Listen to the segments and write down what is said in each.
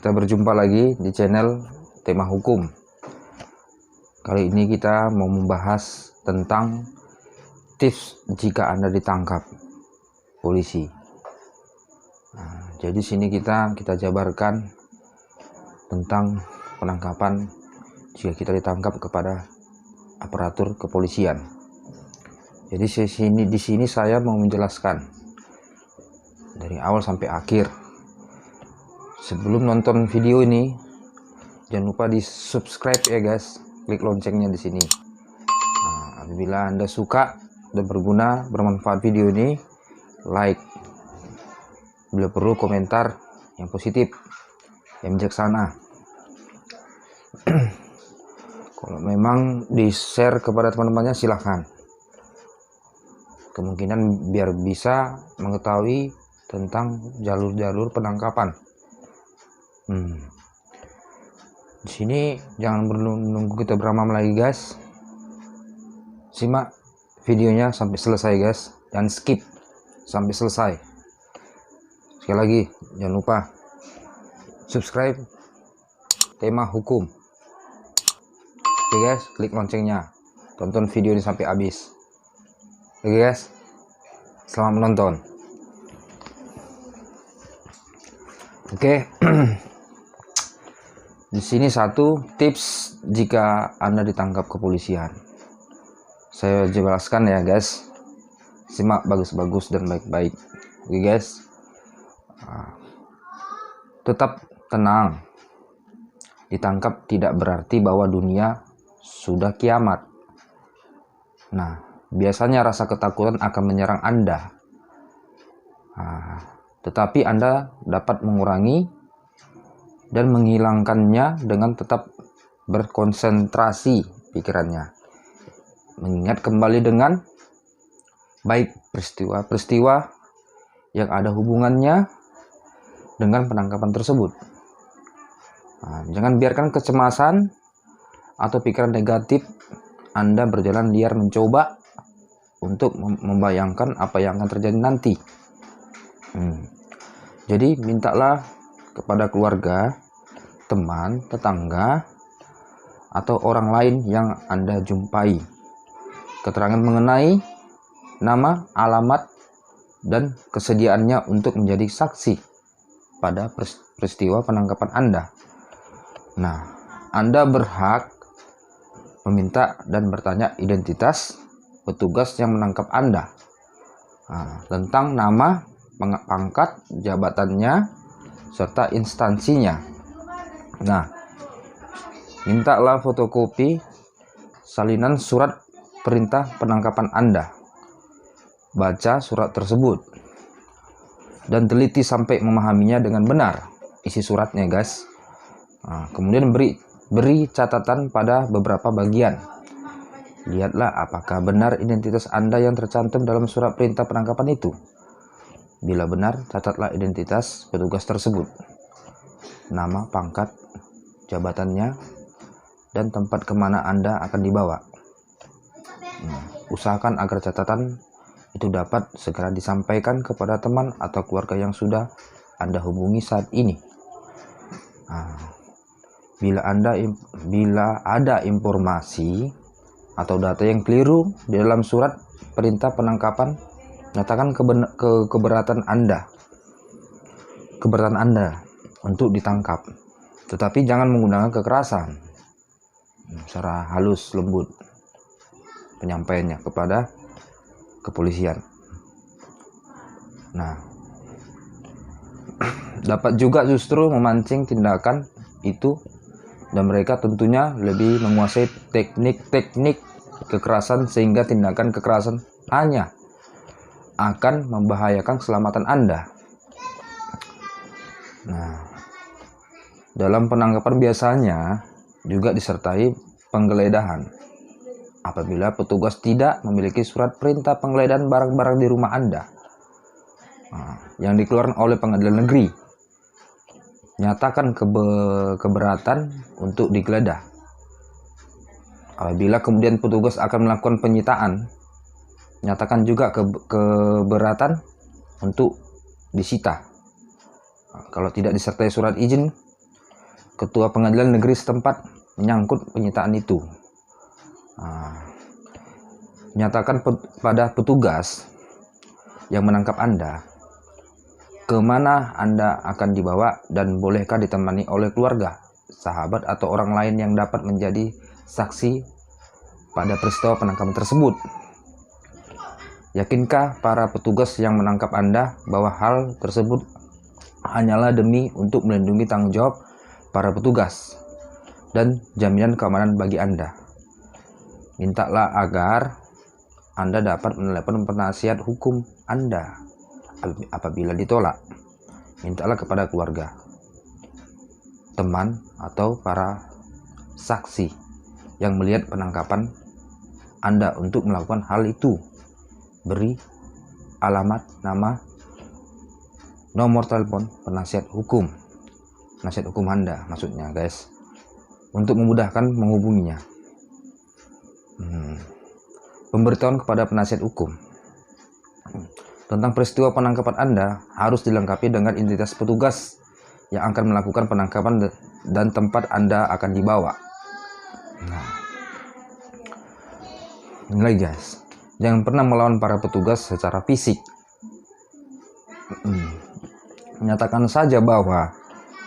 Kita berjumpa lagi di channel Tema Hukum. Kali ini kita mau membahas tentang tips jika Anda ditangkap polisi. Nah, jadi sini kita jabarkan tentang penangkapan jika kita ditangkap kepada aparatur kepolisian. Jadi di sini saya mau menjelaskan dari awal sampai akhir. Sebelum nonton video ini, jangan lupa di subscribe ya guys, klik loncengnya di sini. Nah, apabila Anda suka dan bermanfaat video ini, like. Bila perlu komentar yang positif, yang bijaksana. Kalau memang di-share kepada teman-temannya silahkan. Kemungkinan biar bisa mengetahui tentang jalur-jalur penangkapan. Di sini jangan menunggu kita berlama-lama lagi guys. Simak videonya sampai selesai guys, dan skip sampai selesai. Sekali lagi jangan lupa subscribe Tema Hukum. Oke guys, klik loncengnya, tonton video ini sampai habis. Oke guys, selamat menonton. Oke. Di sini satu tips jika Anda ditangkap kepolisian. Saya jelaskan ya guys. Simak bagus-bagus dan baik-baik. Oke guys. Tetap tenang. Ditangkap tidak berarti bahwa dunia sudah kiamat. Nah, biasanya rasa ketakutan akan menyerang Anda. Tetapi Anda dapat mengurangi dan menghilangkannya dengan tetap berkonsentrasi pikirannya, mengingat kembali dengan baik peristiwa-peristiwa yang ada hubungannya dengan penangkapan tersebut. Jangan biarkan kecemasan atau pikiran negatif Anda berjalan liar mencoba untuk membayangkan apa yang akan terjadi nanti. Jadi mintalah kepada keluarga, teman, tetangga, atau orang lain yang Anda jumpai keterangan mengenai nama, alamat, dan kesediaannya untuk menjadi saksi pada peristiwa penangkapan Anda. Nah, Anda berhak meminta dan bertanya identitas petugas yang menangkap Anda, tentang nama, pangkat, jabatannya, serta instansinya. Nah, mintalah fotokopi salinan surat perintah penangkapan Anda. Baca surat tersebut dan teliti sampai memahaminya dengan benar isi suratnya guys. Kemudian beri catatan pada beberapa bagian. Lihatlah apakah benar identitas Anda yang tercantum dalam surat perintah penangkapan itu. Bila benar, catatlah identitas petugas tersebut, nama, pangkat, jabatannya, dan tempat kemana Anda akan dibawa. Usahakan agar catatan itu dapat segera disampaikan kepada teman atau keluarga yang sudah Anda hubungi saat ini. Bila ada informasi atau data yang keliru di dalam surat perintah penangkapan, nyatakan keberatan Anda untuk ditangkap, tetapi jangan menggunakan kekerasan. Secara halus lembut penyampaiannya kepada kepolisian. Nah, dapat juga justru memancing tindakan itu, dan mereka tentunya lebih menguasai teknik-teknik kekerasan sehingga tindakan kekerasan hanya akan membahayakan keselamatan Anda. Nah, dalam penangkapan biasanya juga disertai penggeledahan. Apabila petugas tidak memiliki surat perintah penggeledahan barang-barang di rumah Anda, yang dikeluarkan oleh pengadilan negeri, nyatakan keberatan untuk digeledah. Apabila kemudian petugas akan melakukan penyitaan, nyatakan juga keberatan untuk disita. Kalau tidak disertai surat izin ketua pengadilan negeri setempat menyangkut penyitaan itu. Nyatakan pada petugas yang menangkap Anda kemana Anda akan dibawa dan bolehkah ditemani oleh keluarga, sahabat, atau orang lain yang dapat menjadi saksi pada peristiwa penangkapan tersebut. Yakinkah para petugas yang menangkap Anda bahwa hal tersebut hanyalah demi untuk melindungi tanggung jawab para petugas dan jaminan keamanan bagi Anda? Mintalah agar Anda dapat menelepon penasihat hukum Anda. Apabila ditolak, mintalah kepada keluarga, teman, atau para saksi yang melihat penangkapan Anda untuk melakukan hal itu. Beri alamat, nama, nomor telepon penasihat hukum Anda maksudnya guys, untuk memudahkan menghubunginya. Pemberitahuan kepada penasihat hukum tentang peristiwa penangkapan Anda harus dilengkapi dengan identitas petugas yang akan melakukan penangkapan dan tempat Anda akan dibawa. Ini guys, jangan pernah melawan para petugas secara fisik. Nyatakan saja bahwa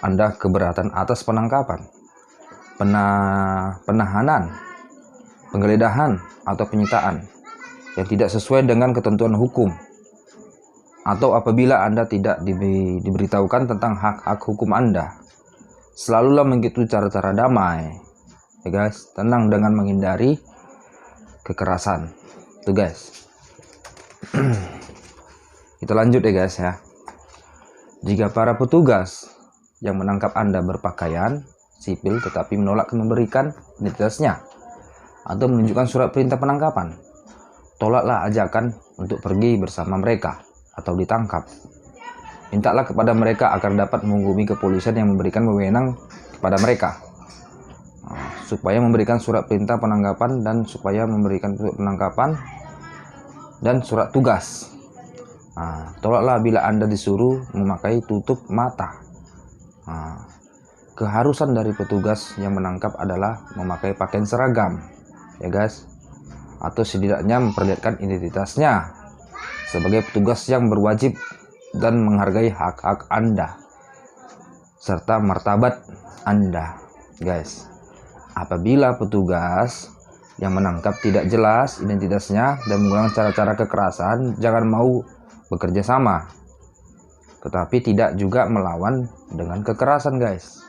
Anda keberatan atas penangkapan, penahanan, penggeledahan, atau penyitaan yang tidak sesuai dengan ketentuan hukum, atau apabila Anda tidak diberitahukan tentang hak-hak hukum Anda. Selalulah mengikuti cara-cara damai, ya guys, tenang dengan menghindari kekerasan. Tuh guys. Kita lanjut ya guys ya. Jika para petugas yang menangkap Anda berpakaian sipil tetapi menolak memberikan identitasnya atau menunjukkan surat perintah penangkapan, tolaklah ajakan untuk pergi bersama mereka atau ditangkap. Mintalah kepada mereka agar dapat menghubungi kepolisian yang memberikan wewenang kepada mereka, supaya memberikan surat perintah penangkapan dan surat tugas. Tolaklah bila Anda disuruh memakai tutup mata. Keharusan dari petugas yang menangkap adalah memakai pakaian seragam, ya guys, atau setidaknya memperlihatkan identitasnya sebagai petugas yang berwajib dan menghargai hak-hak Anda serta martabat Anda, guys. Apabila petugas yang menangkap tidak jelas identitasnya dan menggunakan cara-cara kekerasan, jangan mau bekerja sama, tetapi tidak juga melawan dengan kekerasan, guys.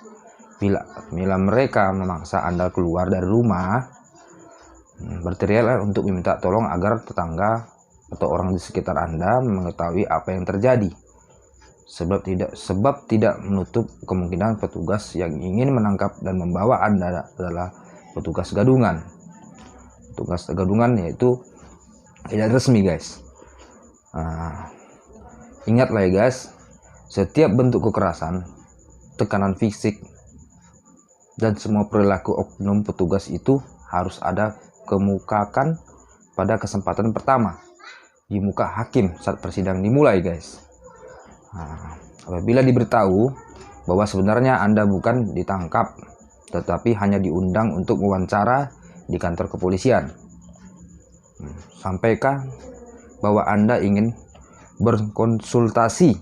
Bila mereka memaksa Anda keluar dari rumah, berteriaklah untuk meminta tolong agar tetangga atau orang di sekitar Anda mengetahui apa yang terjadi, sebab tidak menutup kemungkinan petugas yang ingin menangkap dan membawa Anda adalah petugas gadungan. Petugas gadungan yaitu tidak resmi, guys. Ingatlah ya guys, setiap bentuk kekerasan, tekanan fisik, dan semua perilaku oknum petugas itu harus ada kemukakan pada kesempatan pertama di muka hakim saat persidangan dimulai, guys. Apabila diberitahu bahwa sebenarnya Anda bukan ditangkap, tetapi hanya diundang untuk wawancara di kantor kepolisian, sampaikan bahwa Anda ingin berkonsultasi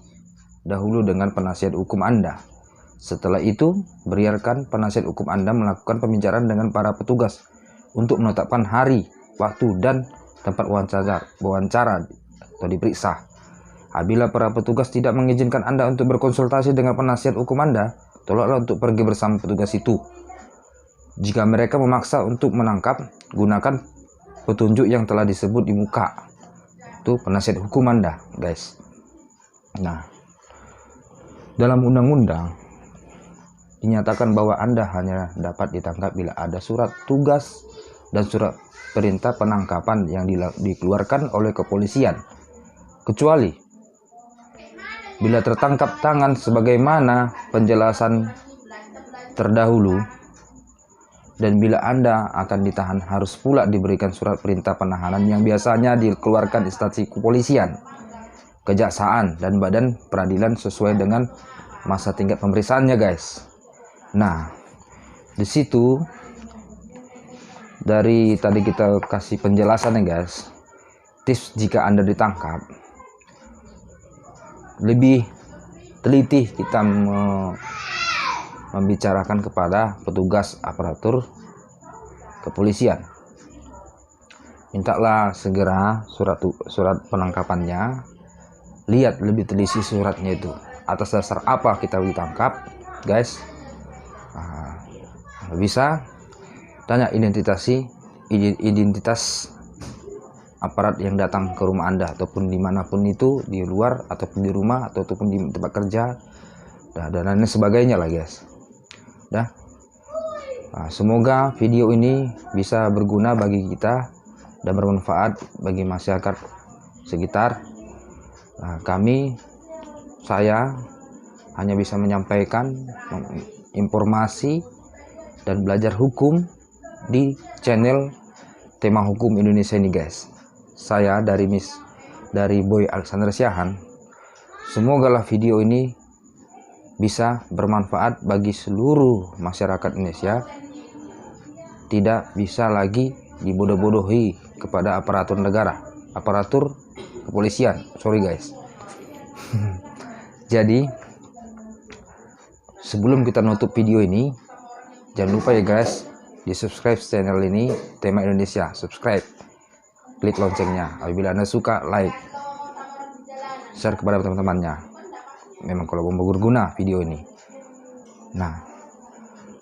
dahulu dengan penasihat hukum Anda. Setelah itu, biarkan penasihat hukum Anda melakukan pembicaraan dengan para petugas untuk menetapkan hari, waktu, dan tempat wawancara atau diperiksa. Apabila para petugas tidak mengizinkan Anda untuk berkonsultasi dengan penasihat hukum Anda, tolaklah untuk pergi bersama petugas itu. Jika mereka memaksa untuk menangkap, gunakan petunjuk yang telah disebut di muka. Itu penasihat hukum Anda, guys. Nah, dalam undang-undang dinyatakan bahwa Anda hanya dapat ditangkap bila ada surat tugas dan surat perintah penangkapan yang dikeluarkan oleh kepolisian, kecuali bila tertangkap tangan sebagaimana penjelasan terdahulu, dan bila Anda akan ditahan harus pula diberikan surat perintah penahanan yang biasanya dikeluarkan instansi kepolisian, kejaksaan, dan badan peradilan sesuai dengan masa tingkat pemeriksaannya, guys. Nah, di situ dari tadi kita kasih penjelasan ya guys, tips jika Anda ditangkap, lebih teliti kita membicarakan kepada petugas aparatur kepolisian. Mintalah segera surat penangkapannya, lihat lebih teliti suratnya itu, atas dasar apa kita ditangkap guys. Bisa tanya identitas aparat yang datang ke rumah Anda, ataupun dimanapun itu, di luar ataupun di rumah ataupun di tempat kerja, dan lain sebagainya lah guys. Semoga video ini bisa berguna bagi kita dan bermanfaat bagi masyarakat sekitar. Saya hanya bisa menyampaikan informasi dan belajar hukum di channel Tema Hukum Indonesia ini guys. Saya dari Boy Alexander Siahaan. Semogalah video ini bisa bermanfaat bagi seluruh masyarakat Indonesia, tidak bisa lagi dibodoh-bodohi kepada aparatur negara, aparatur kepolisian. Sorry guys. Jadi sebelum kita nutup video ini, jangan lupa ya guys, di subscribe channel ini Tema Indonesia, subscribe, klik loncengnya. Apabila Anda suka, like, share kepada teman-temannya. Memang kalau mau berguna video ini. Nah,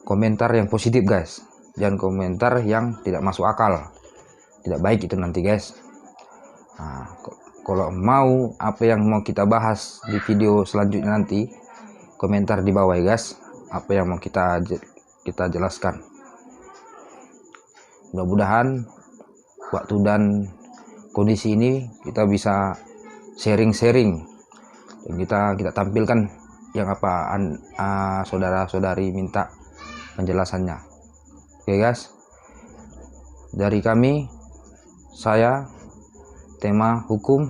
komentar yang positif guys, jangan komentar yang tidak masuk akal, tidak baik itu nanti guys. Kalau mau apa yang mau kita bahas di video selanjutnya nanti, komentar di bawah ya guys, apa yang mau kita jelaskan. Mudah-mudahan waktu dan kondisi ini kita bisa sharing-sharing, dan kita tampilkan yang apa saudara-saudari minta penjelasannya. Oke guys, dari kami, saya Tema Hukum,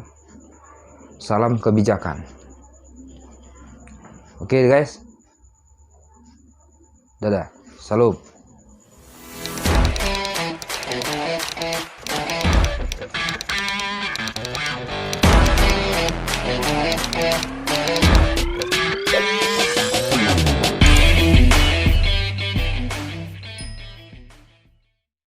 salam kebijakan. Oke guys, dadah, salam.